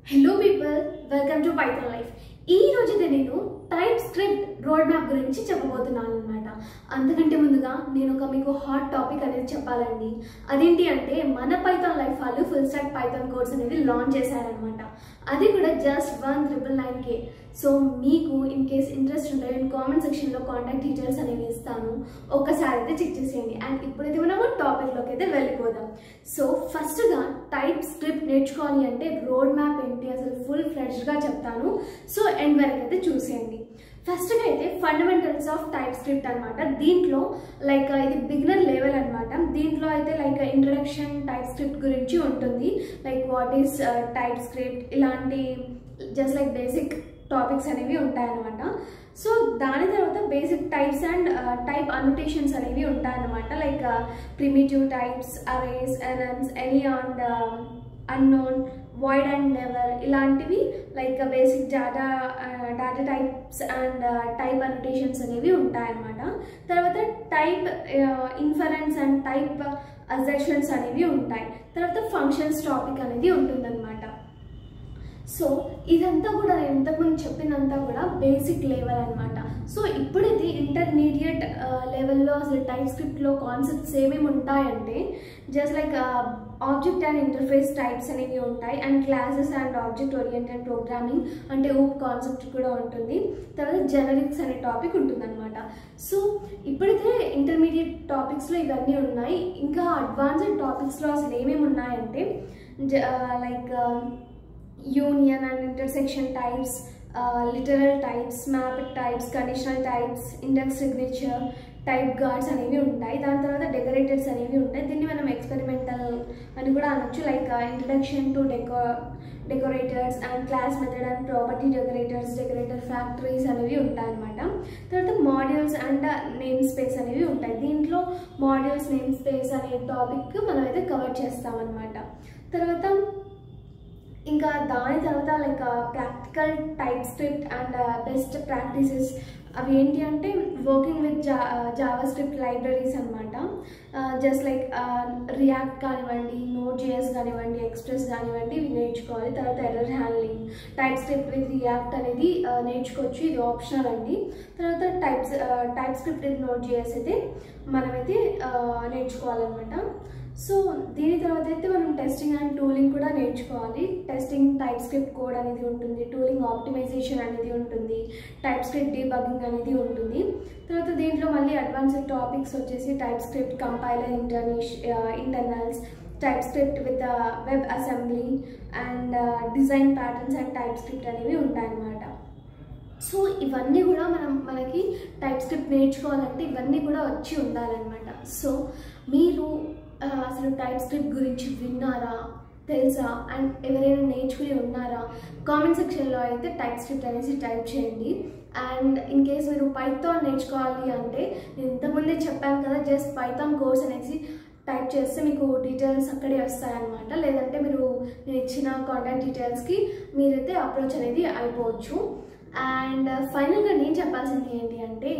Hello people, welcome to Python Life. ఈ రోజు నేను టైప్ స్క్రిప్ట్ రోడ్ మ్యాప్ గురించి చెప్పబోతున్నాను అన్నమాట. అంతకంటే ముందుగా నేను మీకు హాట్ టాపిక్ అనేది చెప్పాలండి. అదేంటి అంటే మన పైథాన్ లైఫ్ వాళ్ళు ఫుల్ స్టాక్ పైథాన్ కోర్స్ అనేది లాంచ్ చేశారనమాట. అది కూడా జస్ట్ 1999K. సో మీకు ఇన్ కేస్ ఇంట్రెస్ట్ ఉంటే నేను కామెంట్ సెక్షన్లో కాంటాక్ట్ డీటెయిల్స్ అనేవి ఇస్తాను, ఒక్కసారి అయితే చెక్ చేసేయండి. అండ్ ఇప్పుడైతే మనము టాపిక్లోకి అయితే వెళ్ళిపోదాం. సో ఫస్ట్గా టైప్ స్క్రిప్ట్ నేర్చుకోవాలి అంటే రోడ్ మ్యాప్ ఏంటి అసలు ఫుల్ ఫ్లెడ్జ్డ్గా చెప్తాను. సో ఎండ్ వరకు అయితే చూసేయండి. ఫస్ట్గా అయితే ఫండమెంటల్స్ ఆఫ్ టైప్ స్క్రిప్ట్ అనమాట. దీంట్లో ఇది బిగినర్ లెవెల్ అనమాట. దీంట్లో అయితే ఇంట్రడక్షన్ టైప్ స్క్రిప్ట్ గురించి ఉంటుంది, వాట్ ఈస్ టైప్ స్క్రిప్ట్, ఇలాంటి జస్ట్ బేసిక్ టాపిక్స్ అనేవి ఉంటాయన్నమాట. సో దాని తర్వాత basic types and type annotations అనేవి ఉంటాయన్నమాట. Primitive types, arrays, enums, any and unknown, void and never, ఇలాంటివి basic data types and type annotations అనేవి ఉంటాయన్నమాట. తర్వాత type inference and type assertions అనేవి ఉంటాయి. తర్వాత ఫంక్షన్స్ టాపిక్ అనేది ఉంటుందన్నమాట. సో ఇదంతా కూడా ఇంతకుముందు చెప్పినంతా కూడా బేసిక్ లెవెల్ అనమాట. సో ఇప్పుడైతే ఇంటర్మీడియట్ లెవెల్లో అసలు టైప్ స్క్రిప్ట్లో కాన్సెప్ట్స్ ఏమేమి ఉంటాయంటే just object and interface types అనేవి ఉంటాయి, and classes and object oriented programming అంటే ఊప్ కాన్సెప్ట్ కూడా ఉంటుంది. తర్వాత జెనరిక్స్ అనే టాపిక్ ఉంటుందన్నమాట. సో ఇప్పుడైతే ఇంటర్మీడియట్ టాపిక్స్లో ఇవన్నీ ఉన్నాయి. ఇంకా అడ్వాన్స్డ్ టాపిక్స్లో అసలు ఏమేమి ఉన్నాయంటే union and intersection types, literal types, map types, conditional types, index signature, type guards అనేవి ఉంటాయి. దాని తర్వాత డెకరేటర్స్ అనేవి ఉంటాయి. దీన్ని మనం ఎక్స్పెరిమెంటల్ అని కూడా అనొచ్చు. Introduction to decorators and class method and property decorators, decorator factories అనేవి ఉంటాయన్నమాట. తర్వాత మాడ్యూల్స్ అండ్ నేమ్ స్పేస్ అనేవి ఉంటాయి. దీంట్లో మాడ్యూల్స్, నేమ్ స్పేస్ అనే టాపిక్ మనం అయితే కవర్ చేస్తామన్నమాట. తర్వాత ఇంకా దాని తర్వాత practical type script and best practices అవి ఏంటి అంటే working with Java script libraries అనమాట. జస్ట్ రియాక్ట్ కానివ్వండి, నోట్ జేఎస్ కానివ్వండి, ఎక్స్ప్రెస్ కానివ్వండి, ఇవి నేర్చుకోవాలి. తర్వాత error handling, type script with react అనేది నేర్చుకోవచ్చు, ఇది ఆప్షనల్ అండి. తర్వాత type script with note JS అయితే మనమైతే నేర్చుకోవాలన్నమాట. సో దీని తర్వాత అయితే మనం టెస్టింగ్ అండ్ టూలింగ్ కూడా నేర్చుకోవాలి. టెస్టింగ్ టైప్ స్క్రిప్ట్ కోడ్ అనేది ఉంటుంది, టూలింగ్ ఆప్టిమైజేషన్ అనేది ఉంటుంది, టైప్ స్క్రిప్ట్ డీబగ్గింగ్ అనేది ఉంటుంది. తర్వాత దీంట్లో మళ్ళీ అడ్వాన్స్డ్ టాపిక్స్ వచ్చేసి type script compiler, internals, type script with web assembly and design patterns and type script అనేవి ఉంటాయన్నమాట. సో ఇవన్నీ కూడా మనకి టైప్ స్క్రిప్ట్ నేర్చుకోవాలంటే ఇవన్నీ కూడా వచ్చి ఉండాలన్నమాట. సో మీరు అసలు టైప్ స్క్రిప్ట్ గురించి విన్నారా, తెలుసా, అండ్ ఎవరైనా నేర్చుకుని ఉన్నారా? కామెంట్ సెక్షన్లో అయితే టైప్ స్క్రిప్ట్ అనేసి టైప్ చేయండి. అండ్ ఇన్ కేస్ మీరు పైథాన్ నేర్చుకోవాలి అంటే నేను ఇంతకుముందే చెప్పాను కదా, జస్ట్ పైథాన్ కోర్స్ అనేసి టైప్ చేస్తే మీకు డీటెయిల్స్ అక్కడే వస్తాయన్నమాట. లేదంటే మీరు నేను ఇచ్చిన కాంటాక్ట్ డీటెయిల్స్కి మీరైతే అప్రోచ్ అనేది అయిపోవచ్చు. అండ్ ఫైనల్గా నేను చెప్పాల్సింది ఏంటి అంటే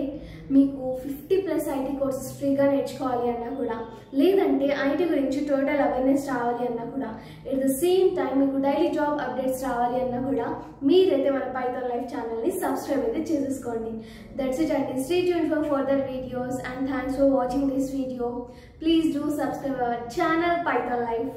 మీకు 50+ ఐటీ కోర్సెస్ ఫ్రీగా నేర్చుకోవాలి అన్నా కూడా, లేదంటే ఐటీ గురించి టోటల్ అవేర్నెస్ రావాలి అన్నా కూడా, ఎట్ ద సేమ్ టైం మీకు డైలీ జాబ్ అప్డేట్స్ రావాలి అన్నా కూడా మీరైతే మన పైథాన్ లైఫ్ ఛానల్ని సబ్స్క్రైబ్ అయితే చేసేసుకోండి. దట్స్ ఇట్ అండి. Stay tuned for further videos and thanks for watching this video. Please do subscribe our channel Python life.